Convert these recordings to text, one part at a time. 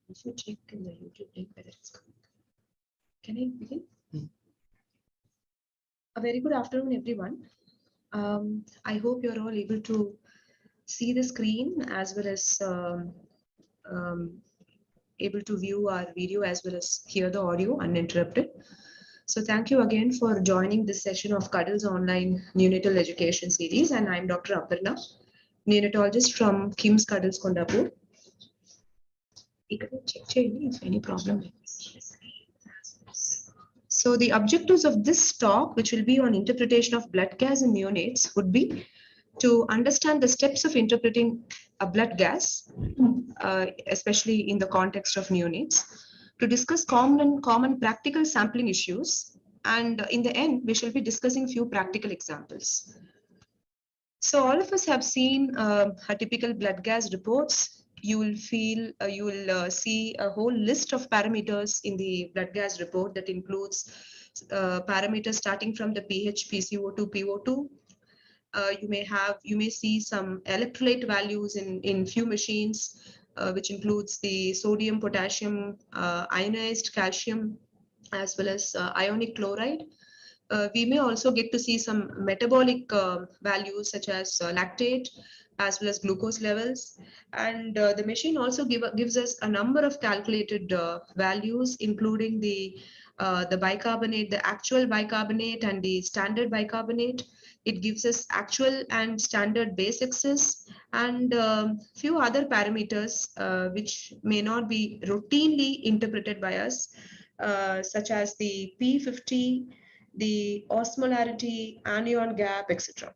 If you check in the YouTube link whether it's coming. Can I begin? A very good afternoon, everyone. I hope you're all able to see the screen as well as able to view our video as well as hear the audio uninterrupted. So thank you again for joining this session of Cuddles Online Neonatal Education Series. And I'm Dr. Aparna, neonatologist from KIMS Cuddles, Kondapur. Check if any problem. So the objectives of this talk, which will be on interpretation of blood gas in neonates, would be to understand the steps of interpreting a blood gas, especially in the context of neonates, to discuss common practical sampling issues, and in the end, we shall be discussing few practical examples. So all of us have seen a typical blood gas reports. You will see a whole list of parameters in the blood gas report that includes parameters starting from the pH, PCO2, PO2. You may see some electrolyte values in few machines, which includes the sodium, potassium, ionized calcium, as well as ionic chloride. We may also get to see some metabolic values such as lactate as well as glucose levels. And the machine also gives us a number of calculated values, including the bicarbonate, the actual bicarbonate and the standard bicarbonate. It gives us actual and standard base excess and few other parameters which may not be routinely interpreted by us, such as the P50, the osmolarity, anion gap, etc.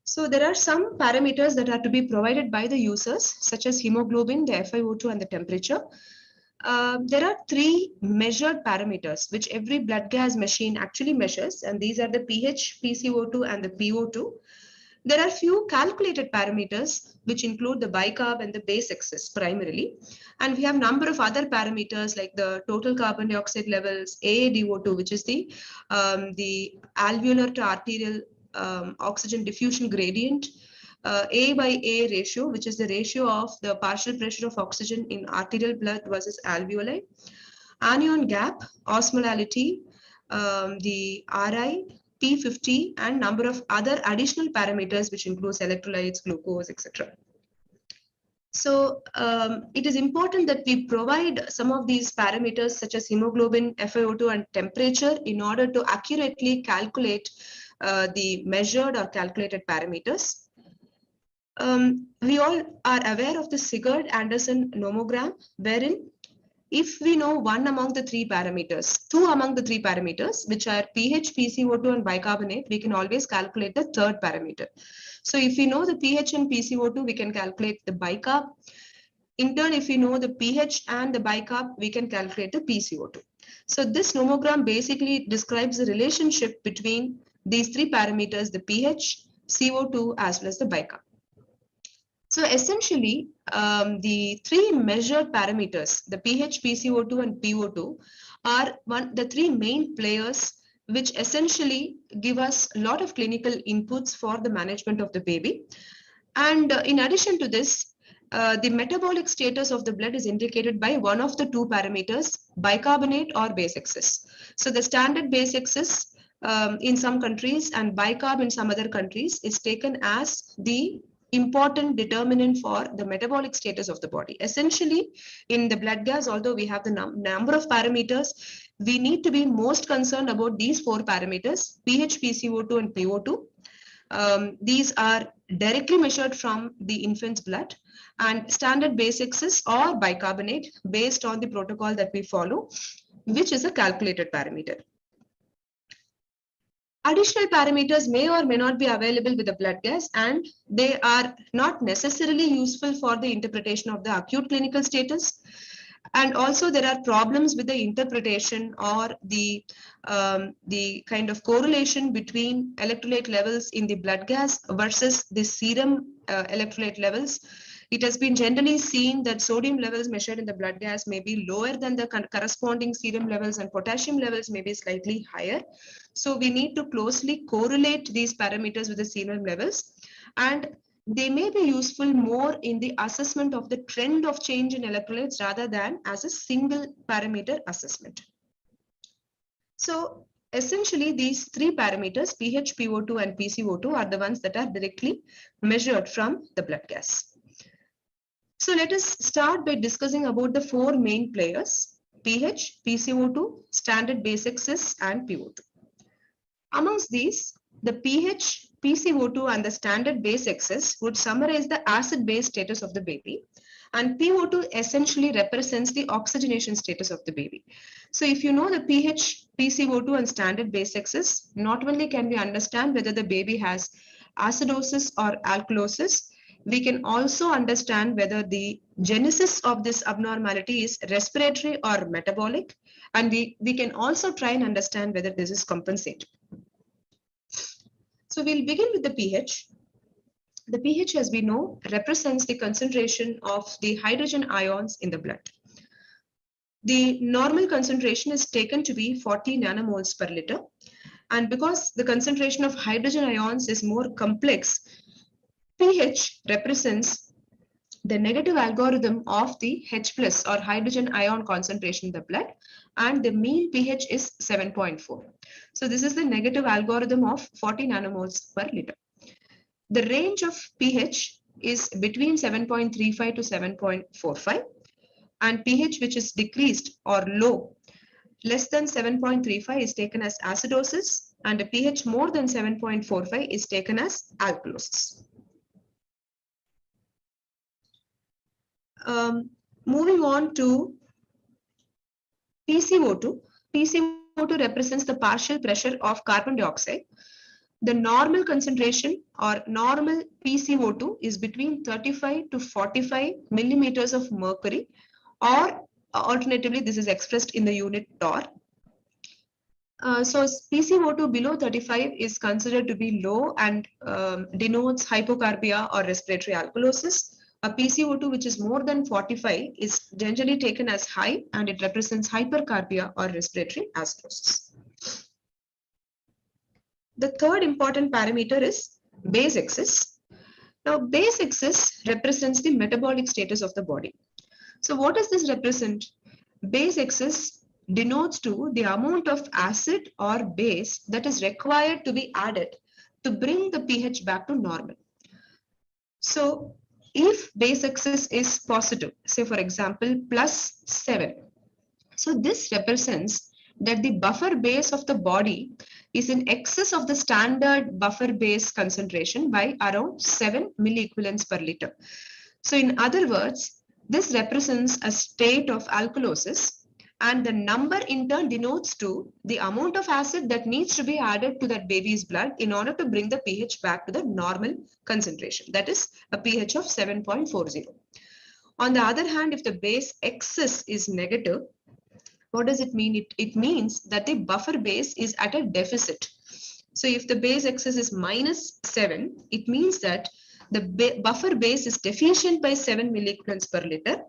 So there are some parameters that are to be provided by the users, such as hemoglobin, the FiO2, and the temperature. There are three measured parameters which every blood gas machine actually measures, and these are the pH, PCO2, and the PO2. There are few calculated parameters which include the bicarb and the base excess primarily, and we have number of other parameters like the total carbon dioxide levels, AaDO2, which is the alveolar to arterial oxygen diffusion gradient, A by A ratio, which is the ratio of the partial pressure of oxygen in arterial blood versus alveoli, anion gap, osmolality, the RI, P50, and number of other additional parameters, which includes electrolytes, glucose, etc. So it is important that we provide some of these parameters such as hemoglobin, FiO2, and temperature in order to accurately calculate the measured or calculated parameters. We all are aware of the Cigar-Anderson nomogram, wherein if we know one among the three parameters, two among the three parameters, which are pH, PCO2, and bicarbonate, we can always calculate the third parameter. So if we know the pH and PCO2, we can calculate the bicarb. In turn, if we know the pH and the bicarb, we can calculate the PCO2. So this nomogram basically describes the relationship between these three parameters, the pH, CO2, as well as the bicarb. So essentially, the three measured parameters, the pH, PCO2, and PO2, are the three main players which essentially give us a lot of clinical inputs for the management of the baby. And in addition to this, the metabolic status of the blood is indicated by one of the two parameters, bicarbonate or base excess. So the standard base excess in some countries and bicarb in some other countries is taken as the important determinant for the metabolic status of the body. Essentially, in the blood gas, although we have the number of parameters, we need to be most concerned about these four parameters, pH, PCO2, and PO2. These are directly measured from the infant's blood, and standard base excess or bicarbonate based on the protocol that we follow, which is a calculated parameter. Additional parameters may or may not be available with the blood gas, and they are not necessarily useful for the interpretation of the acute clinical status. And also there are problems with the interpretation or the kind of correlation between electrolyte levels in the blood gas versus the serum electrolyte levels. It has been generally seen that sodium levels measured in the blood gas may be lower than the corresponding serum levels, and potassium levels may be slightly higher. So we need to closely correlate these parameters with the serum levels, and they may be useful more in the assessment of the trend of change in electrolytes rather than as a single parameter assessment. So essentially, these three parameters, pH, PO2, and PCO2, are the ones that are directly measured from the blood gas. So let us start by discussing about the four main players: pH, PCO2, standard base excess, and PO2. Amongst these, the pH, PCO2, and the standard base excess would summarize the acid-base status of the baby, and PO2 essentially represents the oxygenation status of the baby. So if you know the pH, PCO2, and standard base excess, not only can we understand whether the baby has acidosis or alkalosis, we can also understand whether the genesis of this abnormality is respiratory or metabolic, and we can also try and understand whether this is compensated. So we'll begin with the pH. The pH, as we know, represents the concentration of the hydrogen ions in the blood. The normal concentration is taken to be 40 nanomoles per liter. And because the concentration of hydrogen ions is more complex, pH represents the negative algorithm of the H plus or hydrogen ion concentration in the blood, and the mean pH is 7.4. So this is the negative algorithm of 40 nanomoles per liter. The range of pH is between 7.35 to 7.45, and pH which is decreased or low, less than 7.35, is taken as acidosis, and a pH more than 7.45 is taken as alkalosis. Moving on to PCO2. PCO2 represents the partial pressure of carbon dioxide. The normal concentration or normal PCO2 is between 35 to 45 millimeters of mercury, or alternatively, this is expressed in the unit torr. So PCO2 below 35 is considered to be low and denotes hypocarbia or respiratory alkalosis. A PCO2 which is more than 45 is generally taken as high, and it represents hypercarbia or respiratory acidosis. The third important parameter is base excess. Now, base excess represents the metabolic status of the body. So what does this represent? Base excess denotes to the amount of acid or base that is required to be added to bring the pH back to normal. So if base excess is positive, say for example, plus 7, so this represents that the buffer base of the body is in excess of the standard buffer base concentration by around 7 milliequivalents per liter. So in other words, this represents a state of alkalosis, and the number in turn denotes to the amount of acid that needs to be added to that baby's blood in order to bring the pH back to the normal concentration, that is a pH of 7.40. On the other hand, if the base excess is negative, what does it mean? It means that the buffer base is at a deficit. So if the base excess is minus 7, it means that the buffer base is deficient by 7 milliequivalents per liter,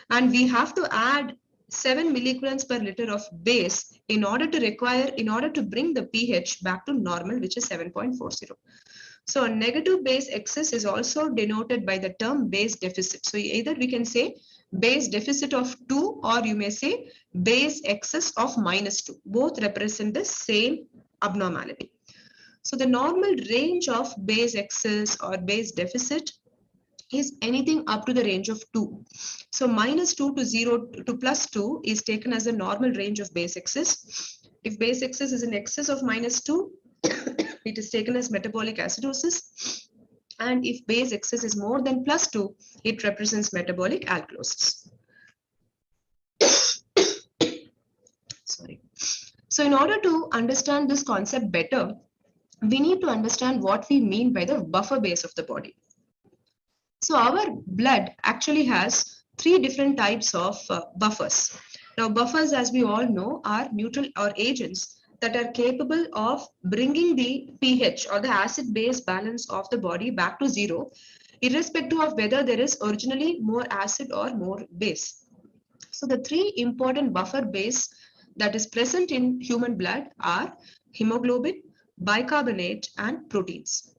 and we have to add 7 milliequivalents per liter of base in order to bring the pH back to normal, which is 7.40. So a negative base excess is also denoted by the term base deficit. So either we can say base deficit of 2, or you may say base excess of minus 2. Both represent the same abnormality. So the normal range of base excess or base deficit is anything up to the range of 2. So minus 2 to 0 to plus 2 is taken as the normal range of base excess. If base excess is in excess of minus 2, it is taken as metabolic acidosis. And if base excess is more than plus 2, it represents metabolic alkalosis. Sorry. So in order to understand this concept better, we need to understand what we mean by the buffer base of the body. So our blood actually has 3 different types of buffers. Now buffers, as we all know, are neutral or agents that are capable of bringing the pH or the acid-base balance of the body back to 0 irrespective of whether there is originally more acid or more base. So the three important buffer base that is present in human blood are hemoglobin, bicarbonate, and proteins.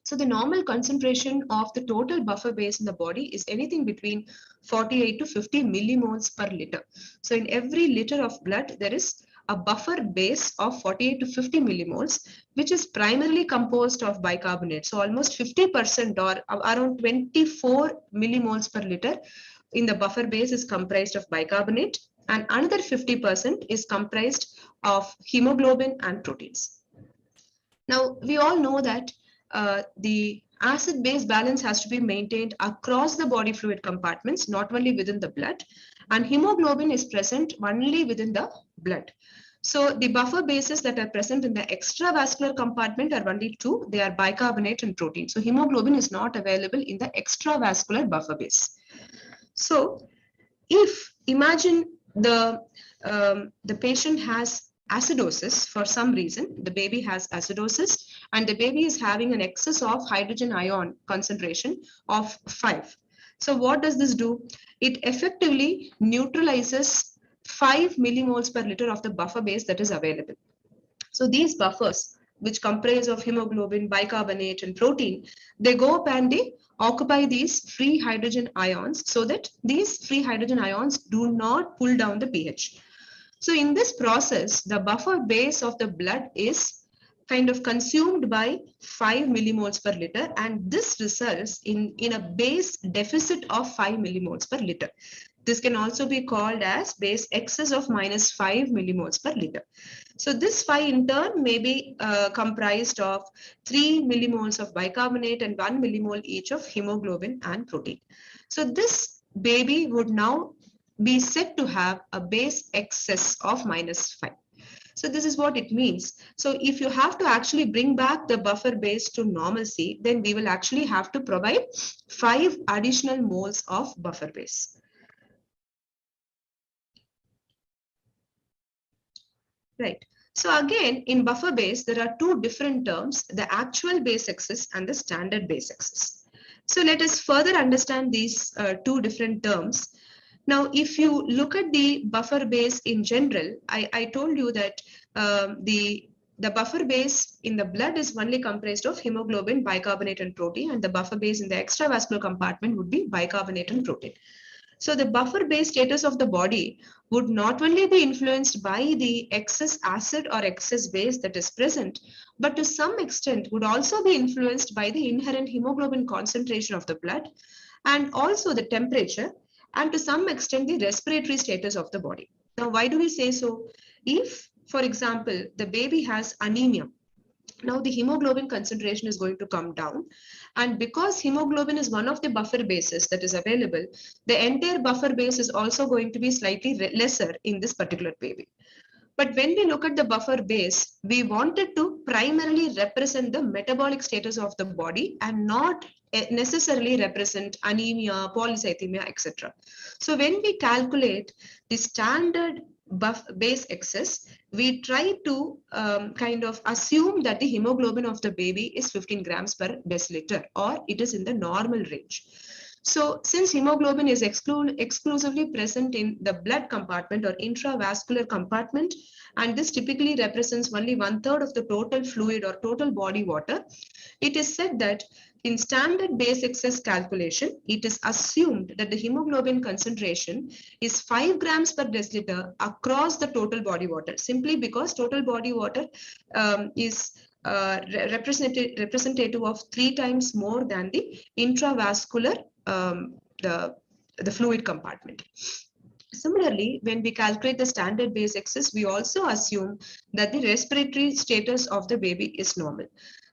So the normal concentration of the total buffer base in the body is anything between 48 to 50 millimoles per liter. So in every liter of blood, there is a buffer base of 48 to 50 millimoles, which is primarily composed of bicarbonate. So almost 50% or around 24 millimoles per liter in the buffer base is comprised of bicarbonate, and another 50% is comprised of hemoglobin and proteins. Now, we all know that the acid-base balance has to be maintained across the body fluid compartments, not only within the blood, and hemoglobin is present only within the blood. So the buffer bases that are present in the extravascular compartment are only two. They are bicarbonate and protein. So hemoglobin is not available in the extravascular buffer base. So if imagine the patient has acidosis for some reason, the baby has acidosis, and the baby is having an excess of hydrogen ion concentration of 5. So what does this do? It effectively neutralizes 5 millimoles per liter of the buffer base that is available. So these buffers, which comprise of hemoglobin, bicarbonate, and protein, they go up and they occupy these free hydrogen ions so that these free hydrogen ions do not pull down the pH. So in this process, the buffer base of the blood is kind of consumed by 5 millimoles per liter, and this results in a base deficit of 5 millimoles per liter. This can also be called as base excess of minus 5 millimoles per liter. So this 5 in turn may be comprised of 3 millimoles of bicarbonate and 1 millimole each of hemoglobin and protein. So this baby would now be said to have a base excess of minus 5. So this is what it means. So if you have to actually bring back the buffer base to normalcy, then we will actually have to provide 5 additional moles of buffer base. Right. So again, in buffer base, there are two different terms, the actual base excess and the standard base excess. So let us further understand these two different terms. Now, if you look at the buffer base in general, I told you that the buffer base in the blood is only comprised of hemoglobin, bicarbonate, and protein, and the buffer base in the extravascular compartment would be bicarbonate and protein. So the buffer base status of the body would not only be influenced by the excess acid or excess base that is present, but to some extent would also be influenced by the inherent hemoglobin concentration of the blood, and also the temperature, and to some extent the respiratory status of the body. Now, why do we say so? If, for example, the baby has anemia, now the hemoglobin concentration is going to come down, and because hemoglobin is one of the buffer bases that is available, the entire buffer base is also going to be slightly lesser in this particular baby. But when we look at the buffer base, we wanted to primarily represent the metabolic status of the body and not necessarily represent anemia, polycythemia, etc. So when we calculate the standard base excess, we try to kind of assume that the hemoglobin of the baby is 15 grams per deciliter, or it is in the normal range. So since hemoglobin is exclusively present in the blood compartment or intravascular compartment, and this typically represents only 1/3 of the total fluid or total body water, it is said that in standard base excess calculation, it is assumed that the hemoglobin concentration is 5 grams per deciliter across the total body water, simply because total body water is representative of 3 times more than the intravascular the fluid compartment. Similarly, when we calculate the standard base excess, we also assume that the respiratory status of the baby is normal.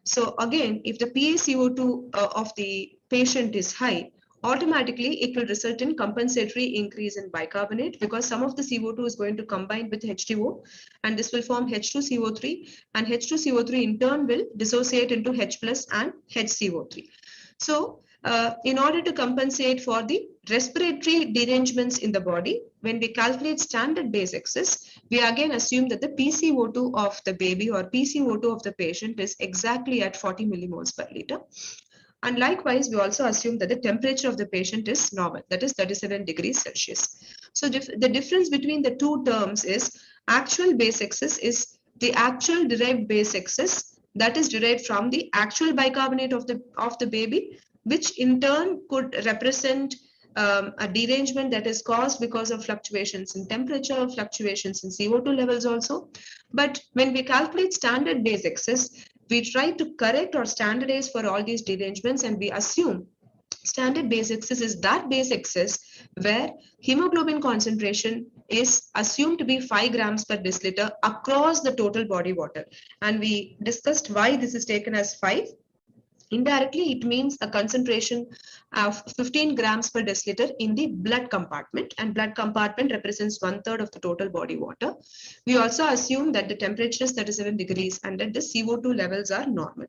So again, if the PaCO2 of the patient is high, automatically it will result in compensatory increase in bicarbonate, because some of the CO2 is going to combine with H2O, and this will form H2CO3, and H2CO3 in turn will dissociate into H plus and HCO3. So in order to compensate for the respiratory derangements in the body, when we calculate standard base excess, we again assume that the PCO2 of the baby or PCO2 of the patient is exactly at 40 millimoles per liter. And likewise, we also assume that the temperature of the patient is normal, that is 37 degrees Celsius. So the difference between the two terms is actual base excess is the actual derived base excess that is derived from the actual bicarbonate of the baby, which in turn could represent a derangement that is caused because of fluctuations in temperature, fluctuations in CO2 levels also. But when we calculate standard base excess, we try to correct or standardize for all these derangements, and we assume standard base excess is that base excess where hemoglobin concentration is assumed to be 5 grams per deciliter across the total body water. And we discussed why this is taken as 5. Indirectly, it means a concentration of 15 grams per deciliter in the blood compartment, and blood compartment represents 1/3 of the total body water. We also assume that the temperature is 37 degrees and that the CO2 levels are normal.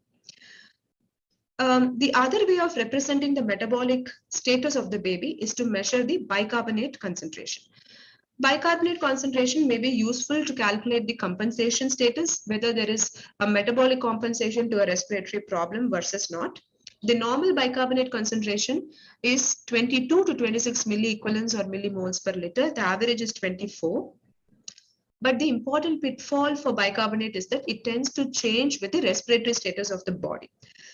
The other way of representing the metabolic status of the baby is to measure the bicarbonate concentration. Bicarbonate concentration may be useful to calculate the compensation status, whether there is a metabolic compensation to a respiratory problem versus not. The normal bicarbonate concentration is 22 to 26 milliequivalents or millimoles per liter. The average is 24. But the important pitfall for bicarbonate is that it tends to change with the respiratory status of the body.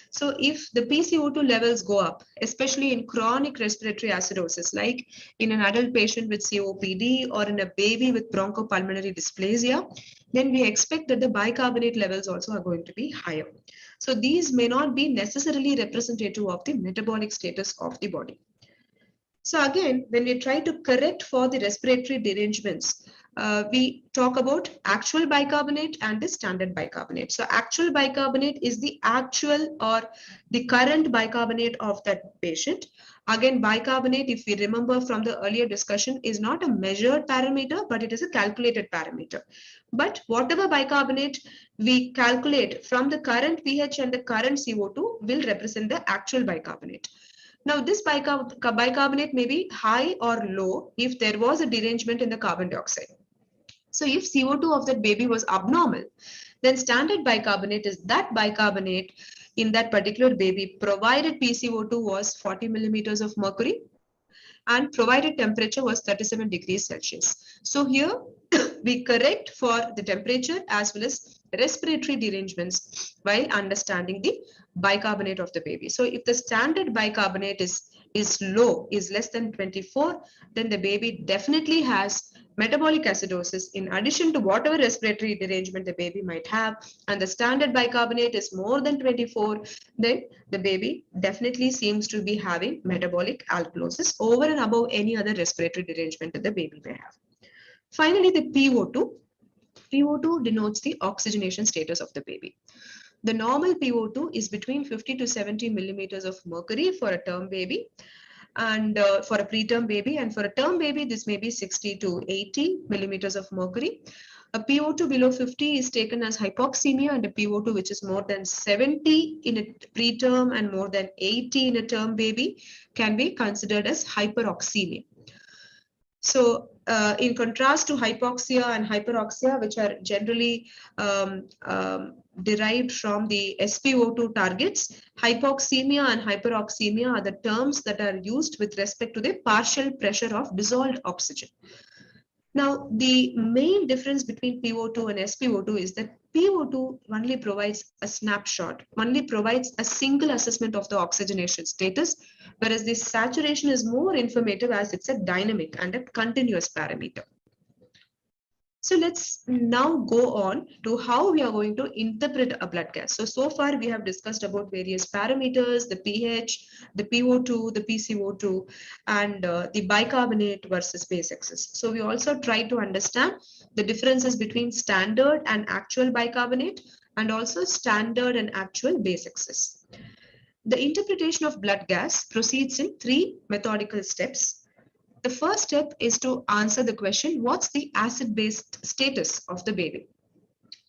So if the PCO2 levels go up, especially in chronic respiratory acidosis, like in an adult patient with COPD or in a baby with bronchopulmonary dysplasia, then we expect that the bicarbonate levels also are going to be higher. So these may not be necessarily representative of the metabolic status of the body. So again, when we try to correct for the respiratory derangements, we talk about actual bicarbonate and the standard bicarbonate. So actual bicarbonate is the actual or the current bicarbonate of that patient. Again, bicarbonate, if we remember from the earlier discussion, is not a measured parameter, but it is a calculated parameter. But whatever bicarbonate we calculate from the current pH and the current CO2 will represent the actual bicarbonate. Now, this bicarbonate may be high or low if there was a derangement in the carbon dioxide. So if CO2 of that baby was abnormal, then standard bicarbonate is that bicarbonate in that particular baby, provided PCO2 was 40 millimeters of mercury and provided temperature was 37 degrees Celsius. So here we correct for the temperature as well as respiratory derangements while understanding the bicarbonate of the baby. So if the standard bicarbonate is low, is less than 24, then the baby definitely has metabolic acidosis in addition to whatever respiratory derangement the baby might have, and the standard bicarbonate is more than 24, then the baby definitely seems to be having metabolic alkalosis over and above any other respiratory derangement that the baby may have. Finally, the PO2. PO2 denotes the oxygenation status of the baby. The normal PO2 is between 50 to 70 millimeters of mercury for a term baby, and for a preterm baby, and for a term baby this may be 60 to 80 millimeters of mercury. A PO2 below 50 is taken as hypoxemia, and a PO2 which is more than 70 in a preterm and more than 80 in a term baby can be considered as hyperoxemia. So in contrast to hypoxia and hyperoxia, which are generally derived from the SpO2 targets, hypoxemia and hyperoxemia are the terms that are used with respect to the partial pressure of dissolved oxygen. Now, the main difference between PO2 and SpO2 is that PO2 only provides a snapshot, only provides a single assessment of the oxygenation status, whereas the saturation is more informative as it's a dynamic and a continuous parameter. So let's now go on to how we are going to interpret a blood gas. So far we have discussed about various parameters, the pH, the PO2, the PCO2, and the bicarbonate versus base excess. So we also try to understand the differences between standard and actual bicarbonate, and also standard and actual base excess. The interpretation of blood gas proceeds in 3 methodical steps. The first step is to answer the question, what's the acid-based status of the baby?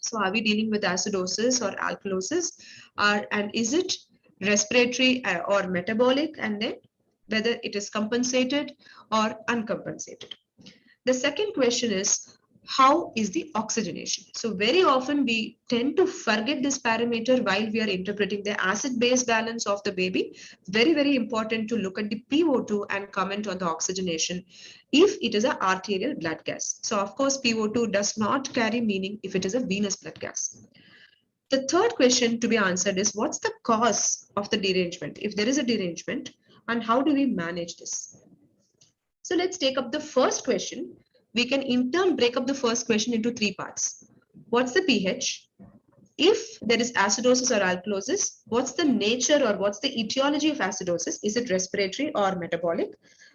So are we dealing with acidosis or alkalosis, and is it respiratory or metabolic, and then whether it is compensated or uncompensated? The second question is, how is the oxygenation? So very often we tend to forget this parameter while we are interpreting the acid-base balance of the baby. Very, very important to look at the PO2 and comment on the oxygenation if it is an arterial blood gas. So of course, PO2 does not carry meaning if it is a venous blood gas. The third question to be answered is, what's the cause of the derangement? If there is a derangement, and how do we manage this? So let's take up the first question. We can in turn break up the first question into three parts. What's the pH? If there is acidosis or alkalosis, what's the nature or what's the etiology of acidosis? Is it respiratory or metabolic?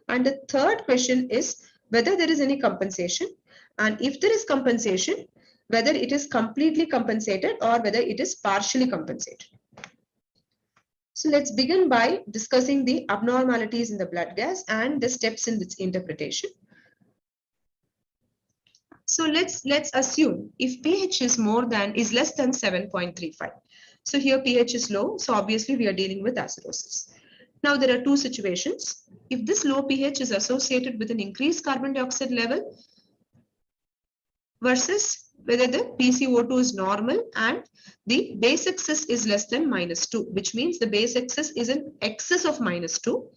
And the third question is whether there is any compensation. And if there is compensation, whether it is completely compensated or whether it is partially compensated. So let's begin by discussing the abnormalities in the blood gas and the steps in its interpretation. So let's assume if pH is less than 7.35. So here pH is low, so obviously we are dealing with acidosis. Now there are two situations. If this low pH is associated with an increased carbon dioxide level versus whether the PCO2 is normal and the base excess is less than -2, which means the base excess is in excess of -2.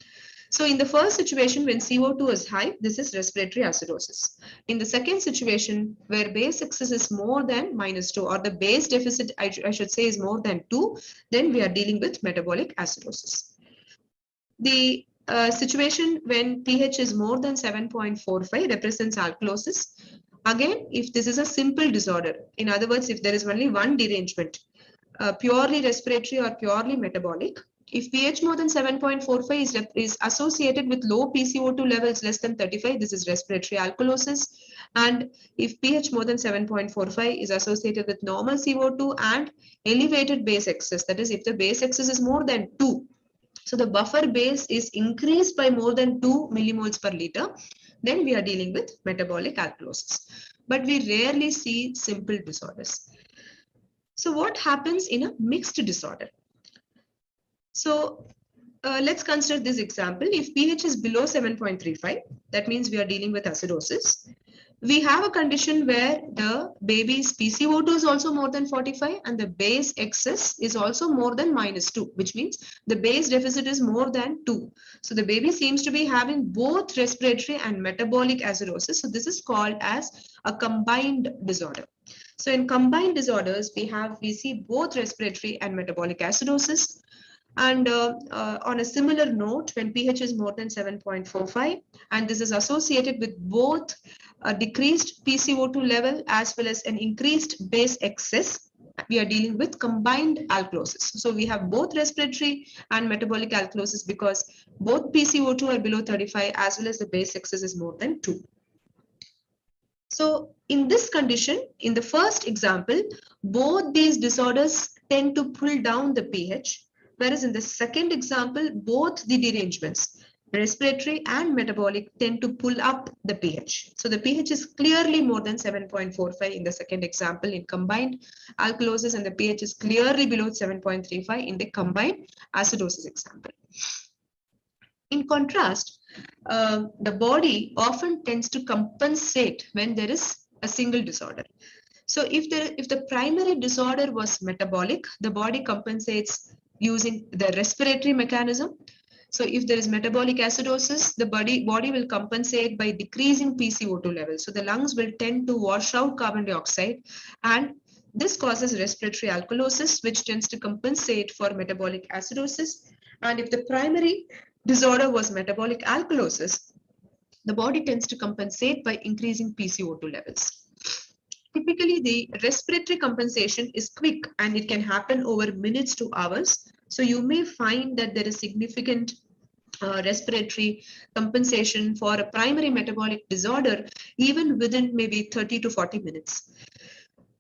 So in the first situation, when CO2 is high, this is respiratory acidosis. In the second situation, where base excess is more than -2, or the base deficit, I should say, is more than 2, then we are dealing with metabolic acidosis. The situation when pH is more than 7.45 represents alkalosis. Again, if this is a simple disorder, in other words, if there is only one derangement, purely respiratory or purely metabolic, if pH more than 7.45 is associated with low PCO2 levels less than 35, this is respiratory alkalosis. And if pH more than 7.45 is associated with normal CO2 and elevated base excess, that is if the base excess is more than 2, so the buffer base is increased by more than 2 millimoles per liter, then we are dealing with metabolic alkalosis. But we rarely see simple disorders. So what happens in a mixed disorder? So let's consider this example. If pH is below 7.35, that means we are dealing with acidosis. We have a condition where the baby's PCO2 is also more than 45 and the base excess is also more than -2, which means the base deficit is more than 2. So the baby seems to be having both respiratory and metabolic acidosis. So this is called as a combined disorder. So in combined disorders, we see both respiratory and metabolic acidosis. And on a similar note, when pH is more than 7.45, and this is associated with both a decreased PCO2 level as well as an increased base excess, we are dealing with combined alkalosis. So we have both respiratory and metabolic alkalosis because both PCO2 are below 35 as well as the base excess is more than 2. So in this condition, in the first example, both these disorders tend to pull down the pH. Whereas in the second example, both the derangements, respiratory and metabolic, tend to pull up the pH. So the pH is clearly more than 7.45 in the second example in combined alkalosis, and the pH is clearly below 7.35 in the combined acidosis example. In contrast, the body often tends to compensate when there is a single disorder. So if the primary disorder was metabolic, the body compensates using the respiratory mechanism. So if there is metabolic acidosis, the body will compensate by decreasing PCO2 levels. So the lungs will tend to wash out carbon dioxide, and this causes respiratory alkalosis, which tends to compensate for metabolic acidosis. And if the primary disorder was metabolic alkalosis, the body tends to compensate by increasing PCO2 levels. Typically, the respiratory compensation is quick and it can happen over minutes to hours. So you may find that there is significant respiratory compensation for a primary metabolic disorder even within maybe 30 to 40 minutes.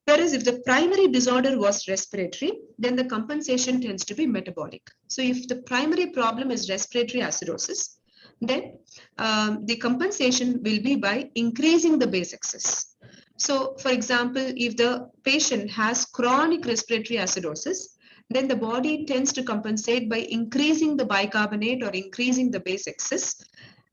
Whereas if the primary disorder was respiratory, then the compensation tends to be metabolic. So if the primary problem is respiratory acidosis, then the compensation will be by increasing the base excess. So, for example, if the patient has chronic respiratory acidosis, then the body tends to compensate by increasing the bicarbonate or increasing the base excess.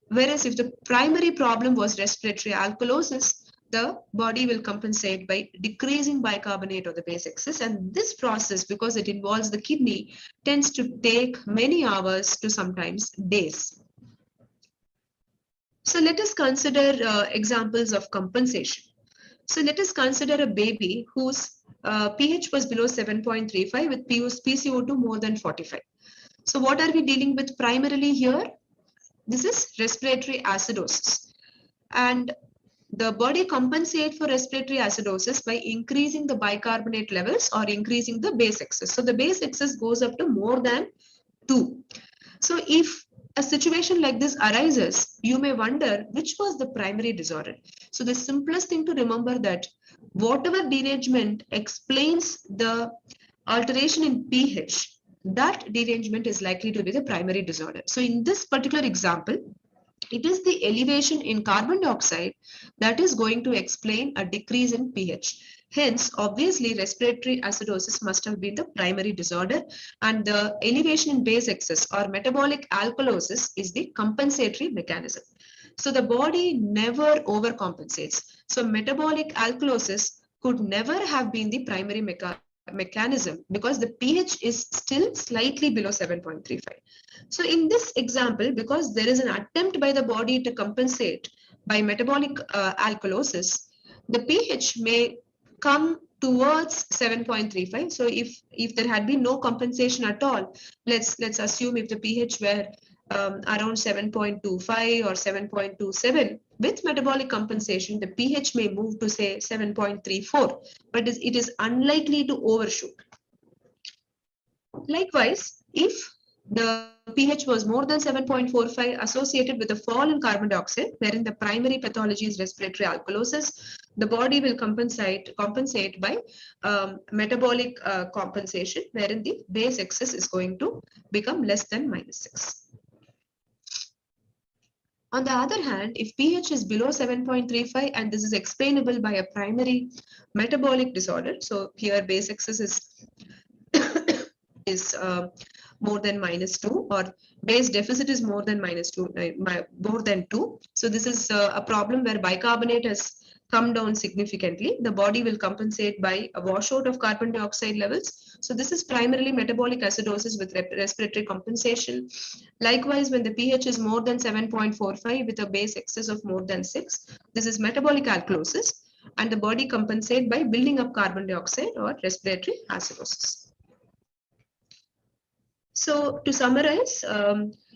Whereas if the primary problem was respiratory alkalosis, the body will compensate by decreasing bicarbonate or the base excess. And this process, because it involves the kidney, tends to take many hours to sometimes days. So let us consider examples of compensation. So let us consider a baby whose pH was below 7.35 with PCO2 more than 45. So what are we dealing with primarily here? This is respiratory acidosis. And the body compensates for respiratory acidosis by increasing the bicarbonate levels or increasing the base excess. So the base excess goes up to more than 2. So if a situation like this arises, you may wonder which was the primary disorder. So the simplest thing to remember that whatever derangement explains the alteration in pH, that derangement is likely to be the primary disorder. So in this particular example, it is the elevation in carbon dioxide that is going to explain a decrease in pH. Hence, obviously, respiratory acidosis must have been the primary disorder, and the elevation in base excess or metabolic alkalosis is the compensatory mechanism. So the body never overcompensates. So metabolic alkalosis could never have been the primary mechanism because the pH is still slightly below 7.35. So in this example, because there is an attempt by the body to compensate by metabolic alkalosis, the pH may come towards 7.35. So if there had been no compensation at all, let's assume if the pH were around 7.25 or 7.27, with metabolic compensation, the pH may move to say 7.34, but it is unlikely to overshoot. Likewise, if the pH was more than 7.45 associated with a fall in carbon dioxide, wherein the primary pathology is respiratory alkalosis, the body will compensate by metabolic compensation, wherein the base excess is going to become less than -6. On the other hand, if pH is below 7.35 and this is explainable by a primary metabolic disorder, so here base excess is more than -2, or base deficit is more than more than 2. So this is a problem where bicarbonate has come down significantly. The body will compensate by a washout of carbon dioxide levels. So this is primarily metabolic acidosis with respiratory compensation. Likewise, when the pH is more than 7.45 with a base excess of more than 6, this is metabolic alkalosis, and the body compensate by building up carbon dioxide or respiratory acidosis. So to summarize,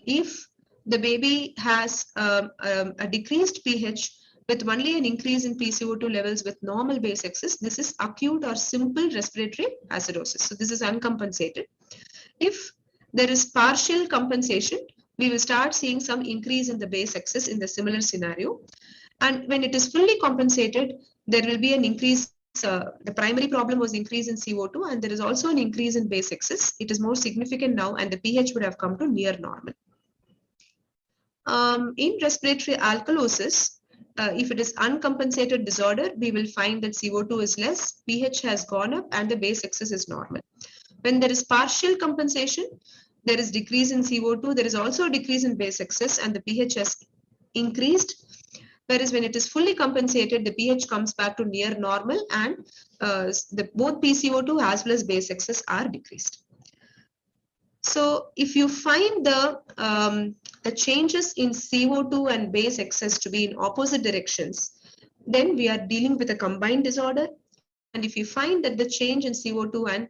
if the baby has a decreased pH with only an increase in PCO2 levels with normal base excess, this is acute or simple respiratory acidosis. So this is uncompensated. If there is partial compensation, we will start seeing some increase in the base excess in the similar scenario. And when it is fully compensated, there will be an increase. The primary problem was increase in CO2, and there is also an increase in base excess. It is more significant now, and the pH would have come to near normal. In respiratory alkalosis, if it is uncompensated disorder, we will find that CO2 is less, pH has gone up, and the base excess is normal. When there is partial compensation, there is decrease in CO2, there is also a decrease in base excess, and the pH has increased. Whereas when it is fully compensated, the pH comes back to near normal, and both PCO2 as well as base excess are decreased. So if you find the changes in CO2 and base excess to be in opposite directions, then we are dealing with a combined disorder. And if you find that the change in CO2 and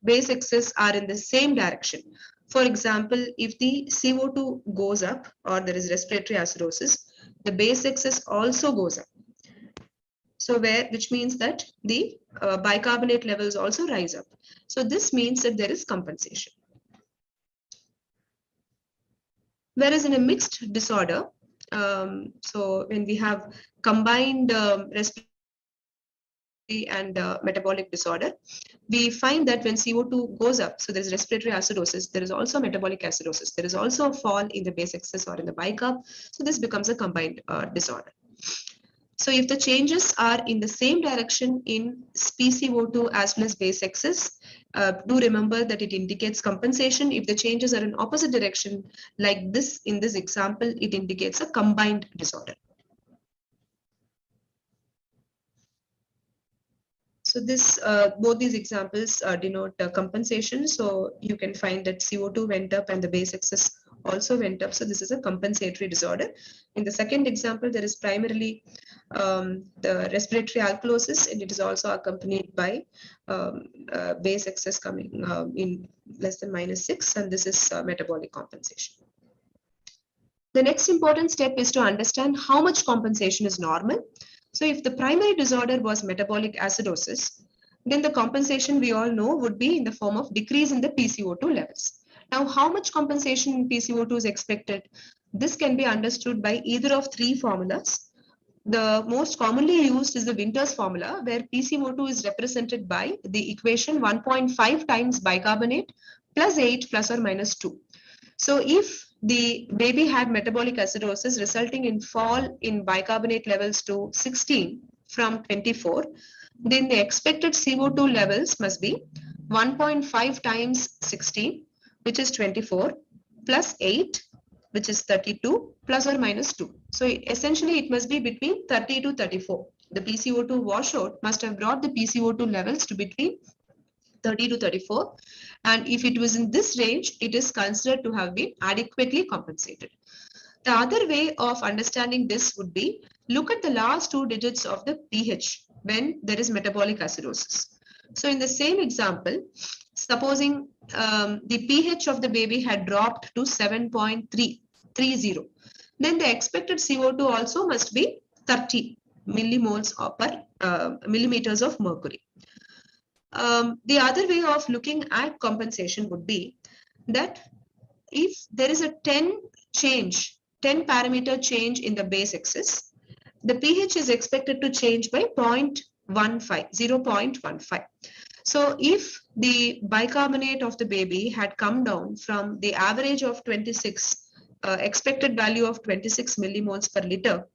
base excess are in the same direction, for example, if the CO2 goes up or there is respiratory acidosis, the base excess also goes up. So which means that the bicarbonate levels also rise up. So this means that there is compensation. Whereas in a mixed disorder, so when we have combined respiratory and metabolic disorder, we find that when CO2 goes up, so there is respiratory acidosis, there is also metabolic acidosis, there is also a fall in the base excess or in the bicarb. So this becomes a combined disorder. So if the changes are in the same direction in PCO2 as well as base excess, do remember that it indicates compensation. If the changes are in opposite direction, like this in this example, it indicates a combined disorder. So this both these examples denote compensation. So you can find that CO2 went up and the base excess also went up. So this is a compensatory disorder. In the second example, there is primarily the respiratory alkalosis, and it is also accompanied by base excess coming in less than -6, and this is metabolic compensation. The next important step is to understand how much compensation is normal. So if the primary disorder was metabolic acidosis, then the compensation we all know would be in the form of decrease in the PCO2 levels. Now, how much compensation in PCO2 is expected? This can be understood by either of three formulas. The most commonly used is the Winter's formula, where PCO2 is represented by the equation 1.5 times bicarbonate plus 8 plus or minus 2. So if the baby had metabolic acidosis resulting in fall in bicarbonate levels to 16 from 24, then the expected CO2 levels must be 1.5 times 16, which is 24, plus 8, which is 32, plus or minus 2. So essentially it must be between 30 to 34. The PCO2 washout must have brought the PCO2 levels to between 30 to 34, and if it was in this range, it is considered to have been adequately compensated. The other way of understanding this would be look at the last two digits of the pH when there is metabolic acidosis. So in the same example, supposing the pH of the baby had dropped to 7.330, then the expected CO2 also must be 30 millimoles per millimeters of mercury. The other way of looking at compensation would be that if there is a 10 parameter change in the base excess, the pH is expected to change by 0.15. So if the bicarbonate of the baby had come down from the average of 26, expected value of 26 millimoles per liter,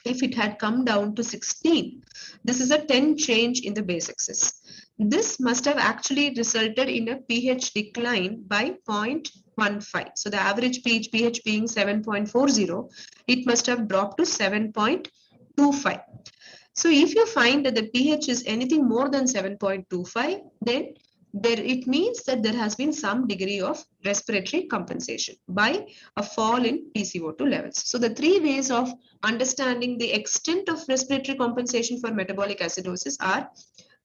if it had come down to 16, this is a 10 change in the base excess. This must have actually resulted in a pH decline by 0.15. So the average pH being 7.40, it must have dropped to 7.25. So if you find that the pH is anything more than 7.25, then it means that there has been some degree of respiratory compensation by a fall in PCO2 levels. So the three ways of understanding the extent of respiratory compensation for metabolic acidosis are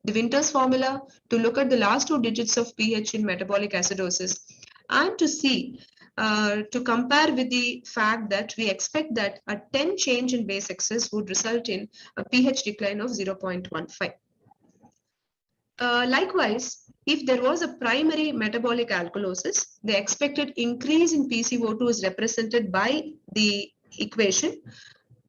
the Winter's formula, to look at the last two digits of pH in metabolic acidosis, and to see, to compare with the fact that we expect that a 10 change in base excess would result in a pH decline of 0.15. Likewise, if there was a primary metabolic alkalosis, the expected increase in PCO2 is represented by the equation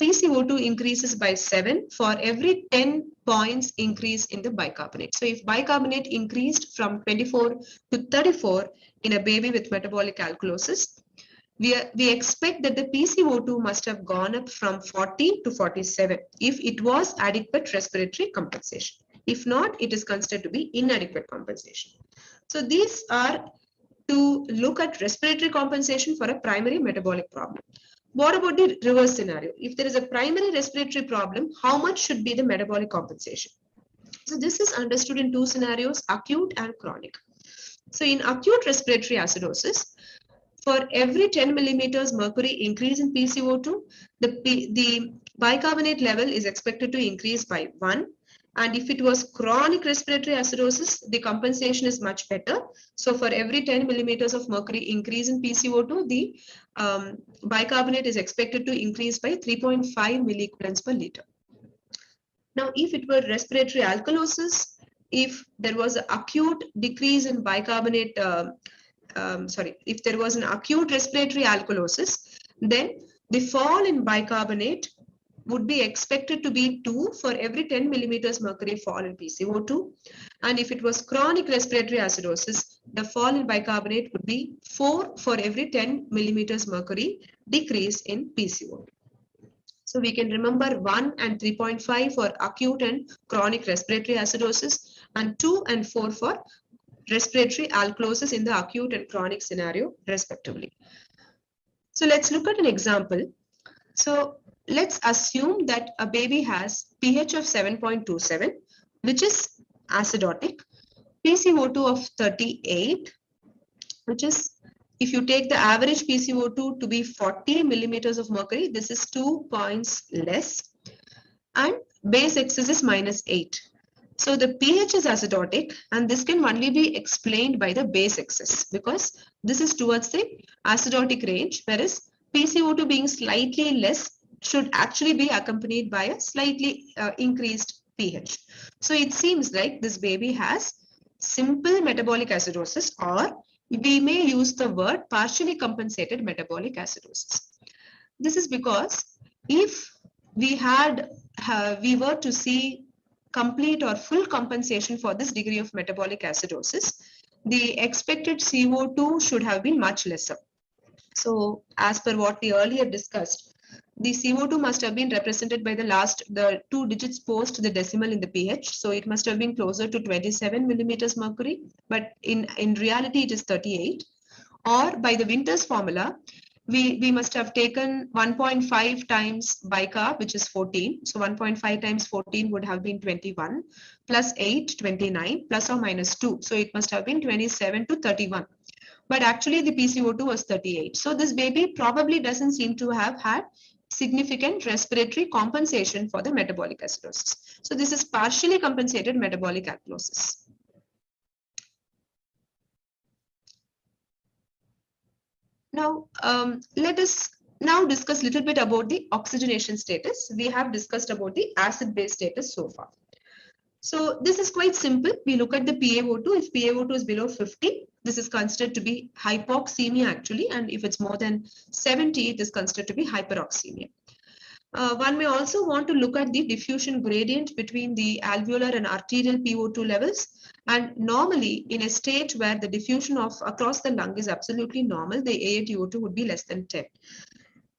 PCO2 increases by 7 for every 10 points increase in the bicarbonate. So if bicarbonate increased from 24 to 34 in a baby with metabolic alkalosis, we expect that the PCO2 must have gone up from 40 to 47 if it was adequate respiratory compensation. If not, it is considered to be inadequate compensation. So these are to look at respiratory compensation for a primary metabolic problem. What about the reverse scenario? If there is a primary respiratory problem, how much should be the metabolic compensation? So this is understood in two scenarios, acute and chronic. So in acute respiratory acidosis, for every 10 millimeters mercury increase in PCO2, the bicarbonate level is expected to increase by 1. And if it was chronic respiratory acidosis, the compensation is much better. So for every 10 millimeters of mercury increase in PCO2, the bicarbonate is expected to increase by 3.5 milliequivalents per liter. Now, if it were respiratory alkalosis, if there was an acute decrease in bicarbonate, if there was an acute respiratory alkalosis, then the fall in bicarbonate would be expected to be 2 for every 10 millimeters mercury fall in PCO2. And if it was chronic respiratory acidosis, the fall in bicarbonate would be 4 for every 10 millimeters mercury decrease in PCO2. So we can remember 1 and 3.5 for acute and chronic respiratory acidosis, and 2 and 4 for respiratory alkalosis in the acute and chronic scenario, respectively. So let's look at an example. So let's assume that a baby has pH of 7.27, which is acidotic, PCO2 of 38, which is, if you take the average PCO2 to be 40 millimeters of mercury, this is 2 points less, and base excess is -8. So the pH is acidotic, and this can only be explained by the base excess because this is towards the acidotic range, whereas PCO2 being slightly less should actually be accompanied by a slightly increased pH. So it seems like this baby has simple metabolic acidosis, or we may use the word partially compensated metabolic acidosis. This is because if we were to see complete or full compensation for this degree of metabolic acidosis, the expected CO2 should have been much lesser. So as per what we earlier discussed, the CO2 must have been represented by the 2 digits post the decimal in the pH. So it must have been closer to 27 millimeters mercury, but in reality it is 38. Or by the Winter's formula, we must have taken 1.5 times bicarb, which is 14. So 1.5 times 14 would have been 21, plus 8, 29, plus or minus 2. So it must have been 27 to 31. But actually the PCO2 was 38. So this baby probably doesn't seem to have had significant respiratory compensation for the metabolic acidosis. So this is partially compensated metabolic alkalosis. Now, let us now discuss a little bit about the oxygenation status. We have discussed about the acid-base status so far. So this is quite simple. We look at the PaO2. If PaO2 is below 50, this is considered to be hypoxemia actually. And if it's more than 70, it is considered to be hyperoxemia. One may also want to look at the diffusion gradient between the alveolar and arterial PO2 levels. And normally, in a state where the diffusion across the lung is absolutely normal, the AATO2 would be less than 10.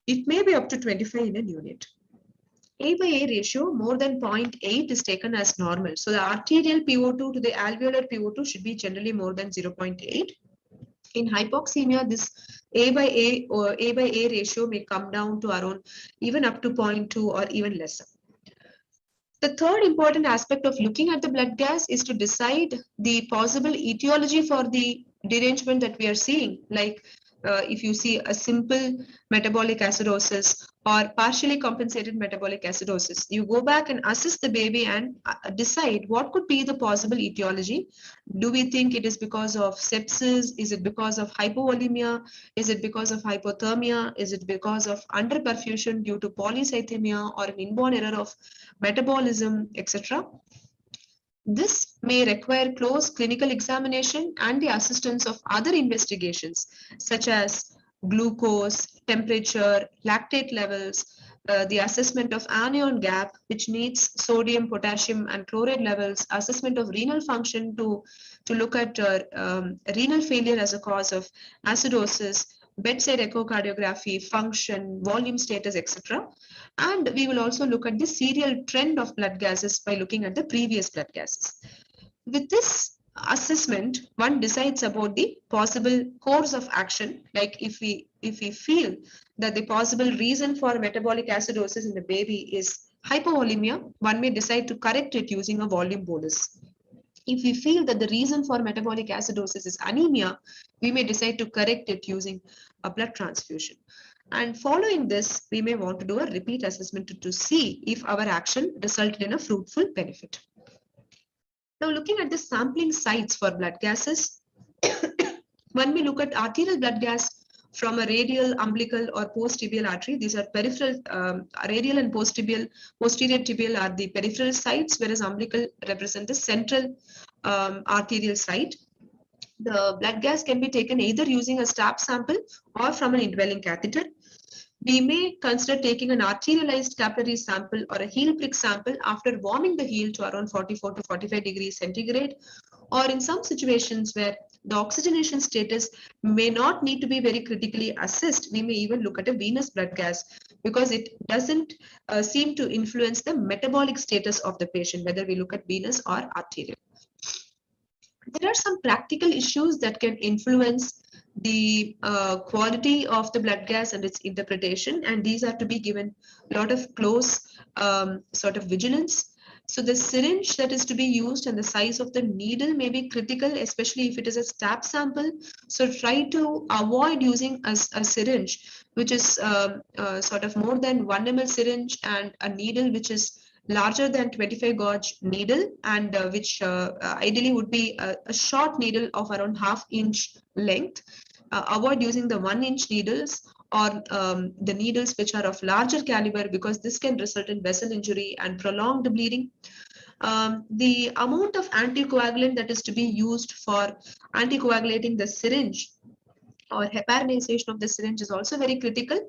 It may be up to 25 in a neonate. A by A ratio more than 0.8 is taken as normal. So the arterial PO2 to the alveolar PO2 should be generally more than 0.8. In hypoxemia, this A by A ratio may come down to around even up to 0.2 or even lesser. The third important aspect of looking at the blood gas is to decide the possible etiology for the derangement that we are seeing, like if you see a simple metabolic acidosis or partially compensated metabolic acidosis, you go back and assess the baby and decide what could be the possible etiology. Do we think it is because of sepsis? Is it because of hypovolemia? Is it because of hypothermia? Is it because of underperfusion due to polycythemia or an inborn error of metabolism, etc.? This may require close clinical examination and the assistance of other investigations such as glucose, temperature, lactate levels, the assessment of anion gap, which needs sodium, potassium, and chloride levels, assessment of renal function to look at renal failure as a cause of acidosis, bedside echocardiography, function, volume status, etc. And we will also look at the serial trend of blood gases by looking at the previous blood gases. With this assessment, one decides about the possible course of action. Like if we feel that the possible reason for metabolic acidosis in the baby is hypovolemia, one may decide to correct it using a volume bolus. If we feel that the reason for metabolic acidosis is anemia, we may decide to correct it using a blood transfusion. And following this, we may want to do a repeat assessment to see if our action resulted in a fruitful benefit. Now, looking at the sampling sites for blood gases, when we look at arterial blood gas from a radial, umbilical, or post-tibial artery, these are peripheral, radial and posterior tibial are the peripheral sites, whereas umbilical represent the central arterial site. The blood gas can be taken either using a stab sample or from an indwelling catheter. We may consider taking an arterialized capillary sample or a heel prick sample after warming the heel to around 44 to 45 degrees centigrade, or in some situations where the oxygenation status may not need to be very critically assessed, we may even look at a venous blood gas because it doesn't seem to influence the metabolic status of the patient, whether we look at venous or arterial. There are some practical issues that can influence the quality of the blood gas and its interpretation, and these are to be given a lot of close sort of vigilance. So the syringe that is to be used and the size of the needle may be critical, especially if it is a stab sample. So try to avoid using a syringe which is sort of more than 1 ml syringe and a needle which is larger than 25 gauge needle, and which ideally would be a short needle of around ½ inch length. Avoid using the 1-inch needles or the needles which are of larger caliber, because this can result in vessel injury and prolonged bleeding. The amount of anticoagulant that is to be used for anticoagulating the syringe or heparinization of the syringe is also very critical.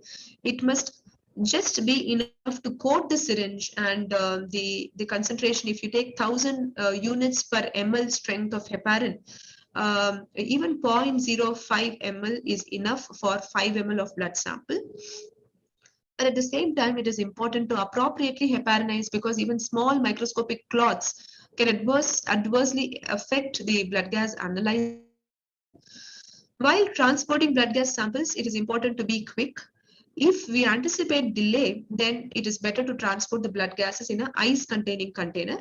It must just be enough to coat the syringe, and the concentration, if you take 1000 units per ml strength of heparin, even 0.05 ml is enough for 5 ml of blood sample. And at the same time, it is important to appropriately heparinize, because even small microscopic clots can adversely affect the blood gas analyzer. While transporting blood gas samples, it is important to be quick. If we anticipate delay, then it is better to transport the blood gases in an ice-containing container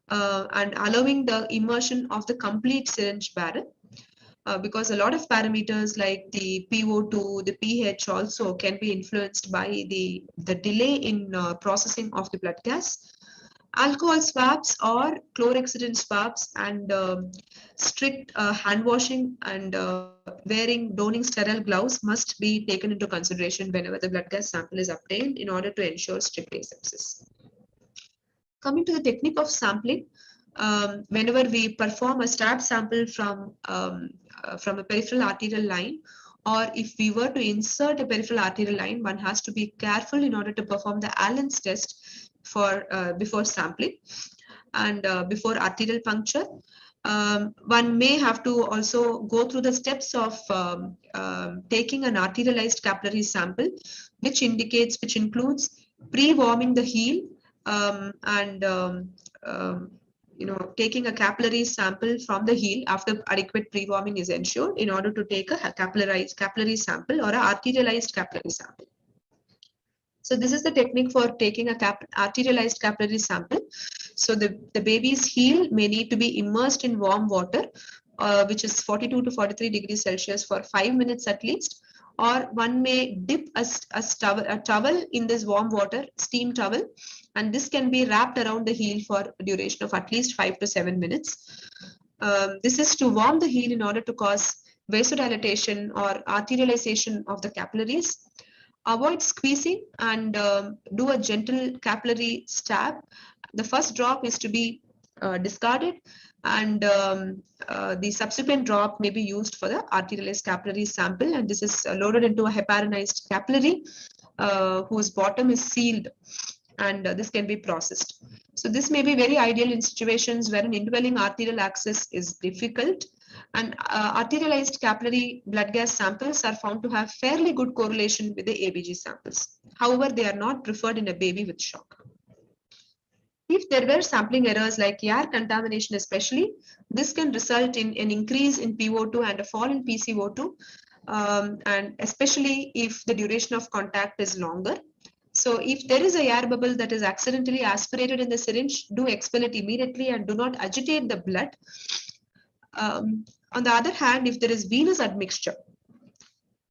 and allowing the immersion of the complete syringe barrel. Because a lot of parameters like the PO2, the pH also can be influenced by the delay in processing of the blood gas. Alcohol swabs or chlorhexidine swabs and strict hand washing and wearing donning sterile gloves must be taken into consideration whenever the blood gas sample is obtained in order to ensure strict asepsis. Coming to the technique of sampling, whenever we perform a stab sample from a peripheral arterial line, or if we were to insert a peripheral arterial line, one has to be careful in order to perform the Allen's test for before sampling and before arterial puncture. One may have to also go through the steps of taking an arterialized capillary sample, which includes pre-warming the heel and taking a capillary sample from the heel after adequate pre-warming is ensured in order to take a capillary sample or an arterialized capillary sample. So this is the technique for taking a arterialized capillary sample. So the baby's heel may need to be immersed in warm water, which is 42 to 43 degrees Celsius for 5 minutes at least, or one may dip a towel in this warm water, steam towel, and this can be wrapped around the heel for a duration of at least 5 to 7 minutes. This is to warm the heel in order to cause vasodilatation or arterialization of the capillaries. Avoid squeezing and do a gentle capillary stab. The first drop is to be discarded, and the subsequent drop may be used for the arterialized capillary sample, and this is loaded into a heparinized capillary whose bottom is sealed, and this can be processed. So this may be very ideal in situations where an indwelling arterial access is difficult, and arterialized capillary blood gas samples are found to have fairly good correlation with the ABG samples. However, they are not preferred in a baby with shock. If there were sampling errors like air contamination especially, this can result in an increase in PO2 and a fall in PCO2, and especially if the duration of contact is longer. So if there is a air bubble that is accidentally aspirated in the syringe, do expel it immediately and do not agitate the blood. On the other hand, if there is venous admixture,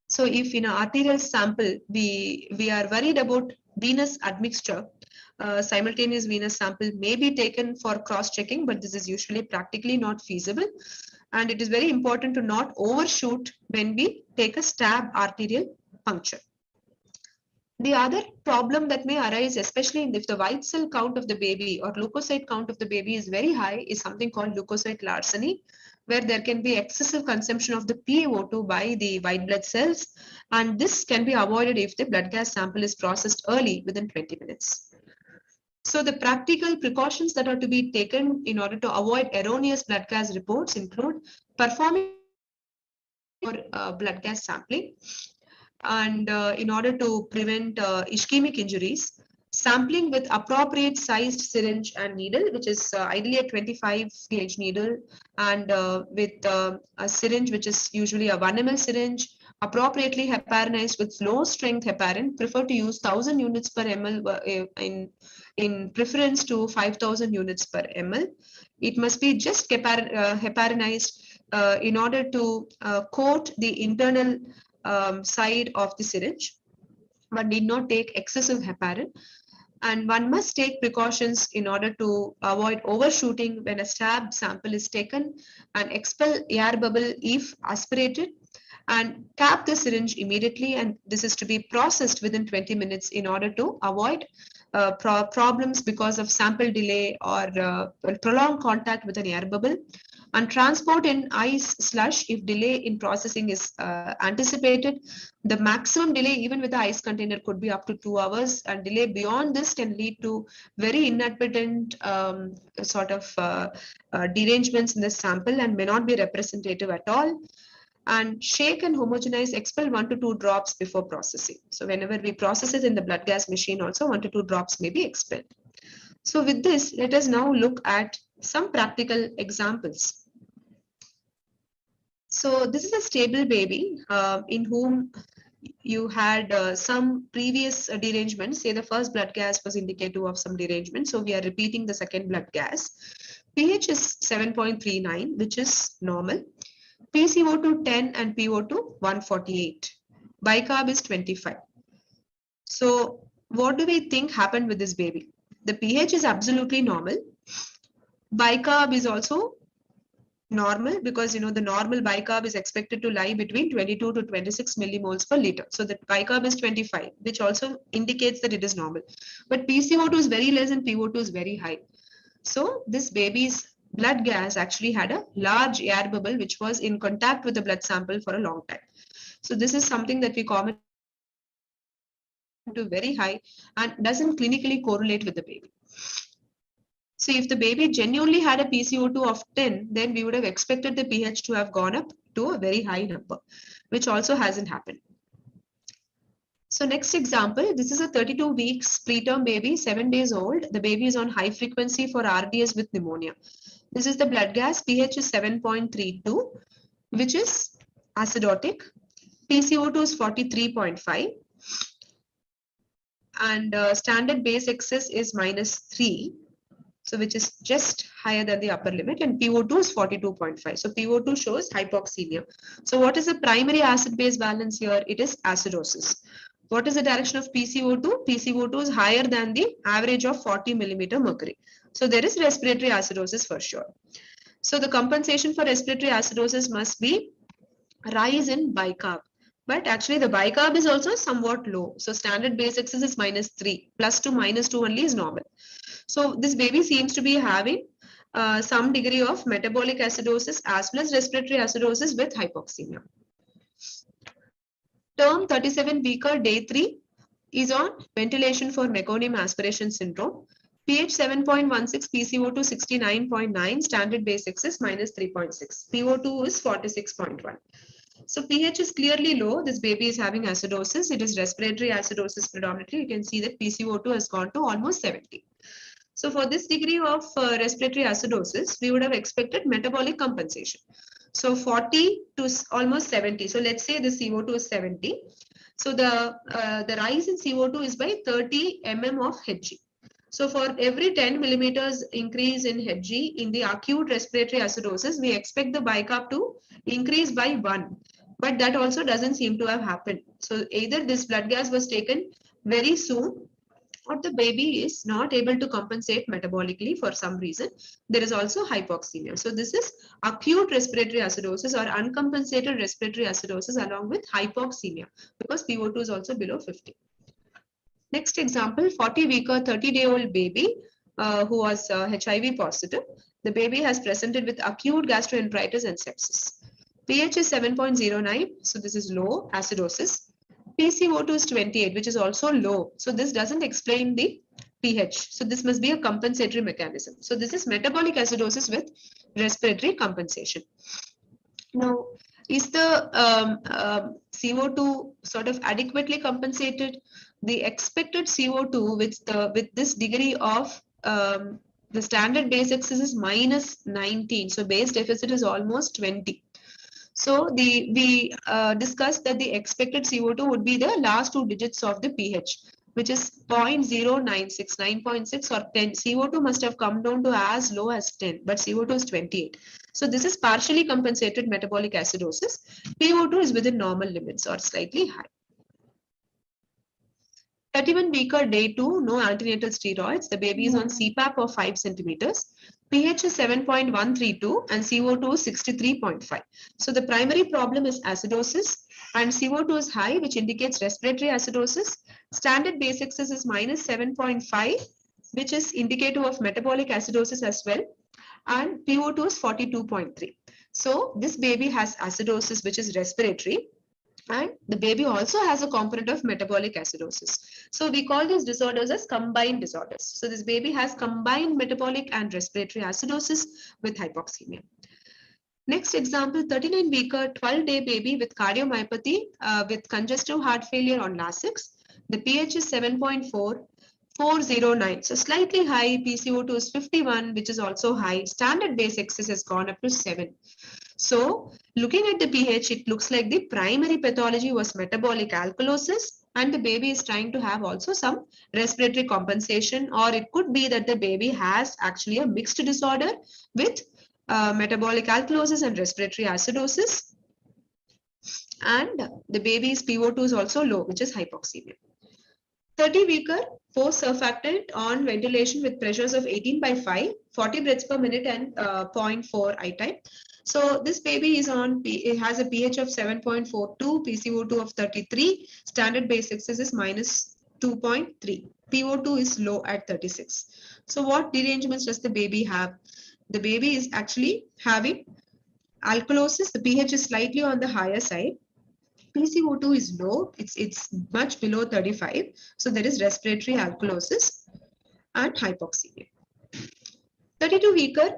so if in an arterial sample we are worried about venous admixture, simultaneous venous sample may be taken for cross-checking, but this is usually practically not feasible. And it is very important to not overshoot when we take a stab arterial puncture. The other problem that may arise, especially if the white cell count of the baby or leukocyte count of the baby is very high, is something called leukocyte larceny, where there can be excessive consumption of the PaO2 by the white blood cells, and this can be avoided if the blood gas sample is processed early within 20 minutes. So the practical precautions that are to be taken in order to avoid erroneous blood gas reports include performing blood gas sampling, and in order to prevent ischemic injuries, sampling with appropriate sized syringe and needle, which is ideally a 25 gauge needle, and with a syringe which is usually a 1 ml syringe, appropriately heparinized with low strength heparin. Prefer to use 1000 units per ml in preference to 5,000 units per ml. It must be just heparinized in order to coat the internal side of the syringe. One need not take excessive heparin. And one must take precautions in order to avoid overshooting when a swab sample is taken, and expel air bubble if aspirated, and cap the syringe immediately, and this is to be processed within 20 minutes in order to avoid problems because of sample delay or prolonged contact with an air bubble. And transport in ice slush if delay in processing is anticipated. The maximum delay even with the ice container could be up to 2 hours, and delay beyond this can lead to very inadvertent derangements in the sample and may not be representative at all. And shake and homogenize, expel 1 to 2 drops before processing. So whenever we process it in the blood gas machine also, 1 to 2 drops may be expelled. So with this, let us now look at some practical examples. So this is a stable baby in whom you had some previous derangement. Say the first blood gas was indicative of some derangement. So we are repeating the second blood gas. pH is 7.39, which is normal. PCO2 10 and PO2 148. Bicarb is 25. So what do we think happened with this baby? The pH is absolutely normal. Bicarb is also normal because the normal bicarb is expected to lie between 22 to 26 millimoles per liter. So the bicarb is 25, which also indicates that it is normal. But PCO2 is very less and PO2 is very high. So this baby's blood gas actually had a large air bubble which was in contact with the blood sample for a long time. So this is something that we comment to very high and doesn't clinically correlate with the baby. So if the baby genuinely had a PCO2 of 10, then we would have expected the pH to have gone up to a very high number, which also hasn't happened. So next example, this is a 32 weeks preterm baby, 7 days old. The baby is on high frequency for RDS with pneumonia. This is the blood gas, pH is 7.32, which is acidotic. PCO2 is 43.5. And standard base excess is -3. So which is just higher than the upper limit, and PO2 is 42.5. So PO2 shows hypoxemia. So what is the primary acid-base balance here? It is acidosis. What is the direction of PCO2? PCO2 is higher than the average of 40 millimeter mercury. So there is respiratory acidosis for sure. So the compensation for respiratory acidosis must be rise in bicarb. But actually the bicarb is also somewhat low. So standard base excess is -3. +2 -2 only is normal. So this baby seems to be having some degree of metabolic acidosis as well as respiratory acidosis with hypoxemia. Term 37 weeker, day 3 is on ventilation for meconium aspiration syndrome. pH 7.16, PCO2 69.9, standard base excess -3.6. PO2 is 46.1. So pH is clearly low. This baby is having acidosis. It is respiratory acidosis predominantly. You can see that PCO2 has gone to almost 70. So for this degree of respiratory acidosis, we would have expected metabolic compensation. So 40 to almost 70. So let's say the CO2 is 70. So the rise in CO2 is by 30 mm of Hg. So for every 10 millimeters increase in Hg in the acute respiratory acidosis, we expect the bicarb to increase by 1. But that also doesn't seem to have happened. So either this blood gas was taken very soon, or the baby is not able to compensate metabolically for some reason. There is also hypoxemia. So this is acute respiratory acidosis or uncompensated respiratory acidosis along with hypoxemia because PO2 is also below 50. Next example, 40 weeker, 30-day-old baby who was HIV positive. The baby has presented with acute gastroenteritis and sepsis. pH is 7.09, so this is low acidosis. PCO2 is 28, which is also low. So this doesn't explain the pH. So this must be a compensatory mechanism. So this is metabolic acidosis with respiratory compensation. Now, is the CO2 sort of adequately compensated? The expected CO2 with this degree of the standard base excess is -19. So base deficit is almost 20. So we discussed that the expected CO2 would be the last 2 digits of the pH. which is 0.096, 9.6 or 10. CO2 must have come down to as low as 10, but CO2 is 28. So this is partially compensated metabolic acidosis. PO2 is within normal limits or slightly high. 31 weeker day 2, no antenatal steroids. The baby is on CPAP of 5 centimeters. pH is 7.132 and CO2 is 63.5. So the primary problem is acidosis and CO2 is high, which indicates respiratory acidosis. Standard basics is minus 7.5, which is indicative of metabolic acidosis as well. And PO2 is 42.3. So this baby has acidosis, which is respiratory. And the baby also has a component of metabolic acidosis. So we call these disorders as combined disorders. So this baby has combined metabolic and respiratory acidosis with hypoxemia. Next example, 39 weeker 12-day baby with cardiomyopathy with congestive heart failure on Lasix. The pH is 7.4. 409, so slightly high. PCO2 is 51, which is also high. Standard base excess has gone up to 7. So looking at the pH, it looks like the primary pathology was metabolic alkalosis and the baby is trying to have also some respiratory compensation, or it could be that the baby has actually a mixed disorder with metabolic alkalosis and respiratory acidosis, and the baby's PO2 is also low, which is hypoxemia. 30 weeker post-surfactant on ventilation with pressures of 18/5, 40 breaths per minute and 0.4 I time. So this baby is on, it has a pH of 7.42, PCO2 of 33, standard base excess is minus 2.3. PO2 is low at 36. So what derangements does the baby have? The baby is actually having alkalosis. The pH is slightly on the higher side. PCO2 is low, it's much below 35. So there is respiratory alkalosis and hypoxemia. 32 weeker,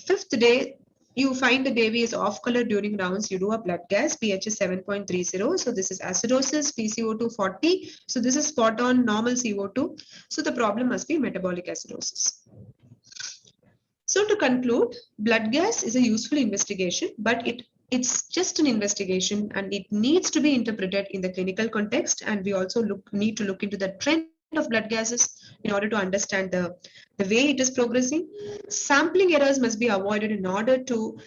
5th day, you find the baby is off color during rounds, you do a blood gas, pH is 7.30. So this is acidosis, PCO2 40. So this is spot on normal CO2. So the problem must be metabolic acidosis. So to conclude, blood gas is a useful investigation, but it's just an investigation and it needs to be interpreted in the clinical context. And we also need to look into the trend of blood gases in order to understand the way it is progressing. Sampling errors must be avoided in order to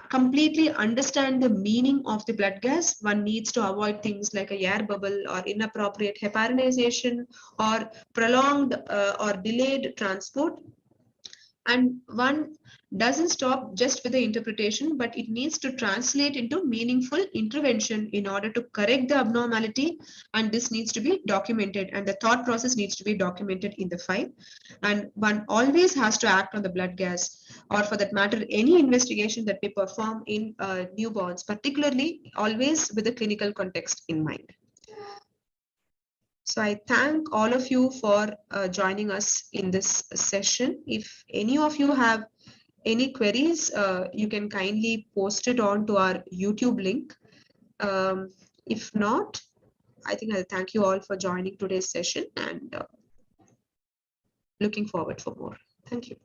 completely understand the meaning of the blood gas. One needs to avoid things like a air bubble or inappropriate heparinization or prolonged or delayed transport. And one doesn't stop just with the interpretation, but it needs to translate into meaningful intervention in order to correct the abnormality. And this needs to be documented, and the thought process needs to be documented in the file. And one always has to act on the blood gas, or for that matter, any investigation that we perform in newborns, particularly always with the clinical context in mind. So I thank all of you for joining us in this session. If any of you have any queries, you can kindly post it on to our YouTube link. If not, I think I'll thank you all for joining today's session and looking forward for more. Thank you.